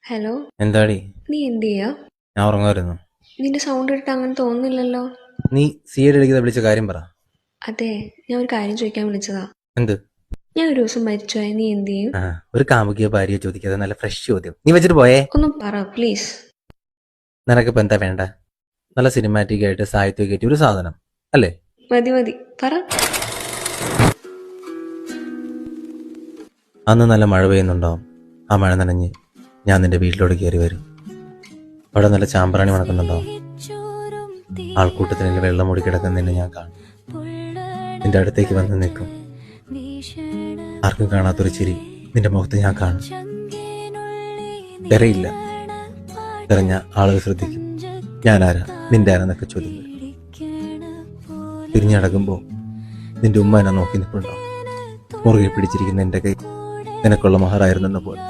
Hello. എന്താടി? നീ എന്ത് ചെയ്യാ? ഞാൻ ഉറങ്ങുമായിരുന്നു. നിന്റെ സൗണ്ട് കേട്ടിട്ട് അങ്ങനെ തോന്നുന്നില്ലല്ലോ. നീ സിയുടെ അടിക്കുന്ന വിളിച്ച കാര്യം പറ. അതെ, ഞാൻ ഒരു കാര്യം ചോദിക്കാൻ വിളിച്ചതാ. എന്ത്? ഞാൻ ഒരു ദിവസം മരിച്ചുപോയ നീ എന്ത് ചെയ്യും? ഒരു കാമുകിയോ ഭാര്യയോ ചോദിക്കാതെ നല്ല ഫ്രഷ് ചോദ്യം. നീ വെച്ചിട്ട് പോയേ. ഒന്നും പറ പ്ലീസ്. നിനക്കിപ്പോ എന്താ വേണ്ട? നല്ല സിനിമാറ്റിക് ആയിട്ട് സാഹിത്യം കയറ്റി ഒരു സാധനം അല്ലേ? മതി മതി, പറ. അന്ന് നല്ല മഴ പെയ്യുന്നുണ്ടാവും. ആ മഴ നനഞ്ഞ് ഞാൻ നിന്റെ വീട്ടിലോട്ട് കയറി വരും. അവിടെ നല്ല ചാമ്പ്രാണി മണക്കുന്നുണ്ടാവും. ആൾക്കൂട്ടത്തിന് വെള്ളം മൂടി കിടക്കുന്ന നിന്നെ ഞാൻ കാണും. നിന്റെ അടുത്തേക്ക് വന്ന് നിൽക്കും. ആർക്കും കാണാത്തൊരു ചിരി നിന്റെ മുഖത്ത് ഞാൻ കാണും. തിരയില്ല. തിരഞ്ഞ ആളുകൾ ശ്രദ്ധിക്കും. ഞാനാരാ, നിന്റെ ആരാന്നൊക്കെ ചോദ്യം വരും. തിരിഞ്ഞടക്കുമ്പോൾ നിന്റെ ഉമ്മ എന്നെ നോക്കി നിൽപ്പുണ്ടാവും. മുറുകെ പിടിച്ചിരിക്കുന്ന എൻ്റെ കൈ നിനക്കുള്ള മഹറായിരുന്നെന്ന പോലെ.